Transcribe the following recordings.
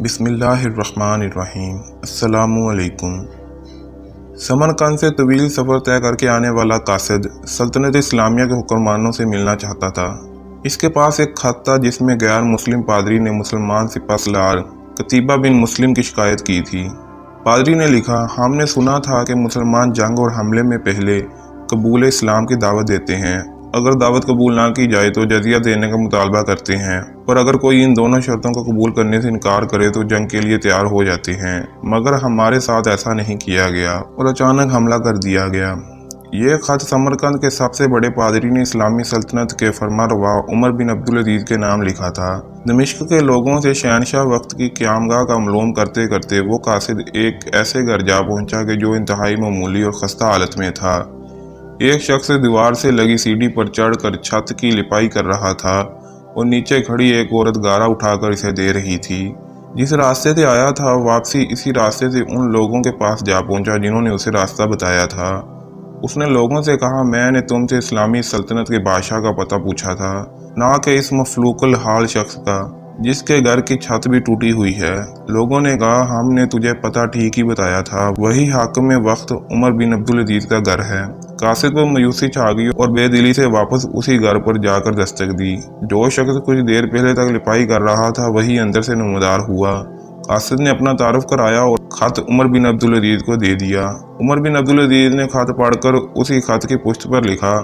بسم اللہ الرحمن الرحیم۔ السلام علیکم۔ سمرقند سے طویل سفر طے کر کے آنے والا قاصد سلطنت اسلامیہ کے حکمرانوں سے ملنا چاہتا تھا۔ اس کے پاس ایک خط تھا جس میں غیر مسلم پادری نے مسلمان سپہ سالار قتیبہ بن مسلم کی شکایت کی تھی۔ پادری نے لکھا، ہم نے سنا تھا کہ مسلمان جنگ اور حملے میں پہلے قبول اسلام کی دعوت دیتے ہیں، اگر دعوت قبول نہ کی جائے تو جزیہ دینے کا مطالبہ کرتے ہیں، اور اگر کوئی ان دونوں شرطوں کو قبول کرنے سے انکار کرے تو جنگ کے لیے تیار ہو جاتے ہیں، مگر ہمارے ساتھ ایسا نہیں کیا گیا اور اچانک حملہ کر دیا گیا۔ یہ خط سمرقند کے سب سے بڑے پادری نے اسلامی سلطنت کے فرمانروا عمر بن عبدالعزیز کے نام لکھا تھا۔ دمشق کے لوگوں سے شہنشاہ وقت کی قیامگاہ کا معلوم کرتے کرتے وہ قاصد ایک ایسے گھر جا پہنچا کہ جو انتہائی معمولی اور خستہ حالت میں تھا۔ ایک شخص دیوار سے لگی سیڑھی پر چڑھ کر چھت کی لپائی کر رہا تھا اور نیچے کھڑی ایک عورت گارا اٹھا کر اسے دے رہی تھی۔ جس راستے سے آیا تھا واپسی اسی راستے سے ان لوگوں کے پاس جا پہنچا جنہوں نے اسے راستہ بتایا تھا۔ اس نے لوگوں سے کہا، میں نے تم سے اسلامی سلطنت کے بادشاہ کا پتہ پوچھا تھا، نہ کہ اس مفلوق الحال شخص کا جس کے گھر کی چھت بھی ٹوٹی ہوئی ہے۔ لوگوں نے کہا، ہم نے تجھے پتہ ٹھیک ہی بتایا تھا، وہی حاکم وقت عمر بن عبدالعزیز کا گھر ہے۔ قاصد کو مایوسی چھا گئی اور بے دلی سے واپس اسی گھر پر جا کر دستک دی۔ جو شخص کچھ دیر پہلے تک لپائی کر رہا تھا وہی اندر سے نمودار ہوا۔ قاصد نے اپنا تعارف کرایا اور خط عمر بن عبدالعزیز کو دے دیا۔ عمر بن عبدالعزیز نے خط پڑھ کر اسی خط کی پشت پر لکھا،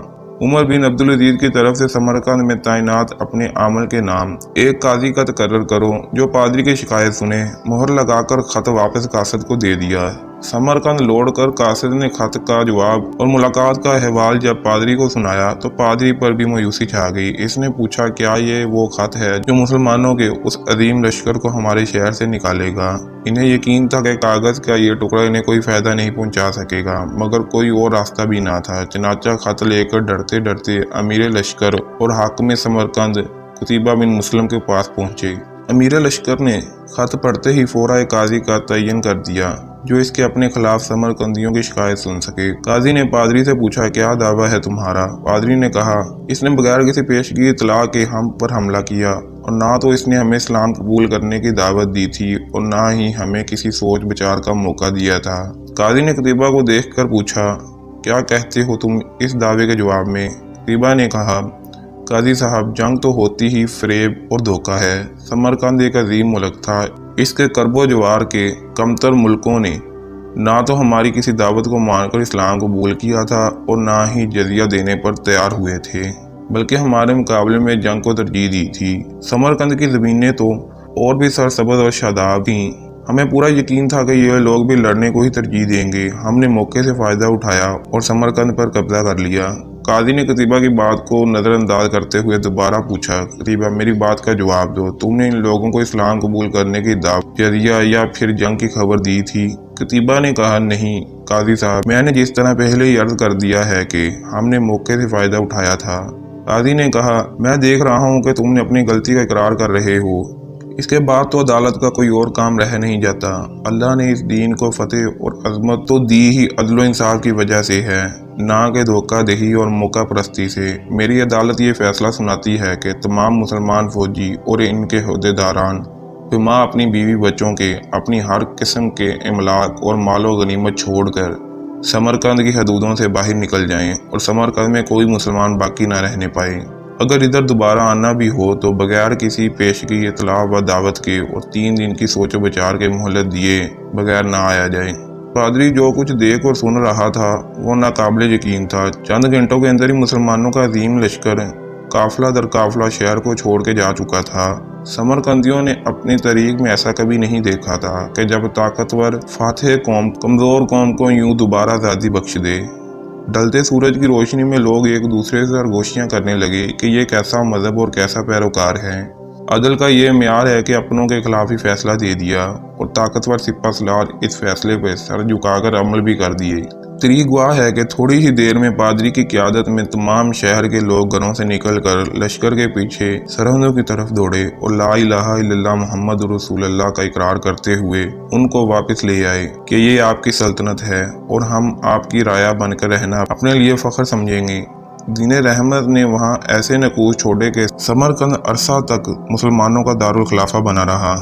عمر بن عبدالعزیز کی طرف سے سمرقند میں تعینات اپنے عامل کے نام ایک قاضی کا تقرر کرو جو پادری کی شکایت سنے۔ مہر لگا کر خط واپس قاصد کو دے دیا۔ سمرقند لوٹ کر قاصد نے خط کا جواب اور ملاقات کا احوال جب پادری کو سنایا تو پادری پر بھی مایوسی چھا گئی۔ اس نے پوچھا، کیا یہ وہ خط ہے جو مسلمانوں کے اس عظیم لشکر کو ہمارے شہر سے نکالے گا؟ انہیں یقین تھا کہ کاغذ کا یہ ٹکڑا انہیں کوئی فائدہ نہیں پہنچا سکے گا، مگر کوئی اور راستہ بھی نہ تھا۔ چنانچہ خط لے کر ڈرتے ڈرتے امیر لشکر اور حاکم سمرقند قتیبہ بن مسلم کے پاس پہنچے۔ امیر لشکر نے خط پڑھتے ہی فوراً ایک قاضی کا تعین کر دیا جو اس کے اپنے خلاف سمرقندیوں کی شکایت سن سکے۔ قاضی نے پادری سے پوچھا، کیا دعویٰ ہے تمہارا؟ پادری نے کہا، اس نے بغیر کسی پیشگی اطلاع کے ہم پر حملہ کیا، اور نہ تو اس نے ہمیں اسلام قبول کرنے کی دعوت دی تھی اور نہ ہی ہمیں کسی سوچ بچار کا موقع دیا تھا۔ قاضی نے قتیبہ کو دیکھ کر پوچھا، کیا کہتے ہو تم اس دعوے کے جواب میں؟ قتیبہ نے کہا، قاضی صاحب، جنگ تو ہوتی ہی فریب اور دھوکہ ہے۔ سمرقند ایک عظیم ملک تھا، اس کے کرب و جوار کے کمتر ملکوں نے نہ تو ہماری کسی دعوت کو مان کر اسلام قبول کیا تھا اور نہ ہی جزیہ دینے پر تیار ہوئے تھے، بلکہ ہمارے مقابلے میں جنگ کو ترجیح دی تھی۔ سمرقند کی زمینیں تو اور بھی سرسبز اور شاداب تھیں، ہمیں پورا یقین تھا کہ یہ لوگ بھی لڑنے کو ہی ترجیح دیں گے۔ ہم نے موقع سے فائدہ اٹھایا اور سمرقند پر قبضہ کر لیا۔ قاضی نے قتیبہ کی بات کو نظر انداز کرتے ہوئے دوبارہ پوچھا، قتیبہ، میری بات کا جواب دو، تم نے ان لوگوں کو اسلام قبول کرنے کی دعوت، جزیہ یا پھر جنگ کی خبر دی تھی؟ قتیبہ نے کہا، نہیں قاضی صاحب، میں نے جس طرح پہلے ہی عرض کر دیا ہے کہ ہم نے موقع سے فائدہ اٹھایا تھا۔ قاضی نے کہا، میں دیکھ رہا ہوں کہ تم نے اپنی غلطی کا اقرار کر رہے ہو، اس کے بعد تو عدالت کا کوئی اور کام رہ نہیں جاتا۔ اللہ نے اس دین کو فتح اور عظمت تو دی ہی عدل و انصاف کی وجہ سے ہے، نہ کہ دھوکہ دہی اور موقع پرستی سے۔ میری عدالت یہ فیصلہ سناتی ہے کہ تمام مسلمان فوجی اور ان کے عہدیداران فیما اپنی بیوی بچوں کے، اپنی ہر قسم کے املاک اور مال و غنیمت چھوڑ کر سمرقند کی حدودوں سے باہر نکل جائیں اور سمرقند میں کوئی مسلمان باقی نہ رہنے پائے۔ اگر ادھر دوبارہ آنا بھی ہو تو بغیر کسی پیشگی اطلاع و دعوت کے اور 3 دن کی سوچ و بچار کے مہلت دیے بغیر نہ آیا جائے۔ پادری جو کچھ دیکھ اور سن رہا تھا وہ ناقابل یقین تھا۔ چند گھنٹوں کے اندر ہی مسلمانوں کا عظیم لشکر قافلہ در قافلہ شہر کو چھوڑ کے جا چکا تھا۔ سمرقندیوں نے اپنی تاریخ میں ایسا کبھی نہیں دیکھا تھا کہ جب طاقتور فاتح قوم کمزور قوم کو یوں دوبارہ آزادی بخش دے۔ ڈھلتے سورج کی روشنی میں لوگ ایک دوسرے سے سرگوشیاں کرنے لگے کہ یہ کیسا مذہب اور کیسا پیروکار ہے۔ عدل کا یہ معیار ہے کہ اپنوں کے خلاف ہی فیصلہ دے دیا اور طاقتور سپہ سالار اس فیصلے پہ سر جھکا کر عمل بھی کر دیے۔ تاریخ گواہ ہے کہ تھوڑی ہی دیر میں پادری کی قیادت میں تمام شہر کے لوگ گھروں سے نکل کر لشکر کے پیچھے سرحدوں کی طرف دوڑے اور لا الہ الا اللہ محمد رسول اللہ کا اقرار کرتے ہوئے ان کو واپس لے آئے کہ یہ آپ کی سلطنت ہے اور ہم آپ کی رعایا بن کر رہنا اپنے لیے فخر سمجھیں گے۔ دین رحمت نے وہاں ایسے نقوش چھوڑے کہ سمرقند عرصہ تک مسلمانوں کا دارالخلافہ بنا رہا۔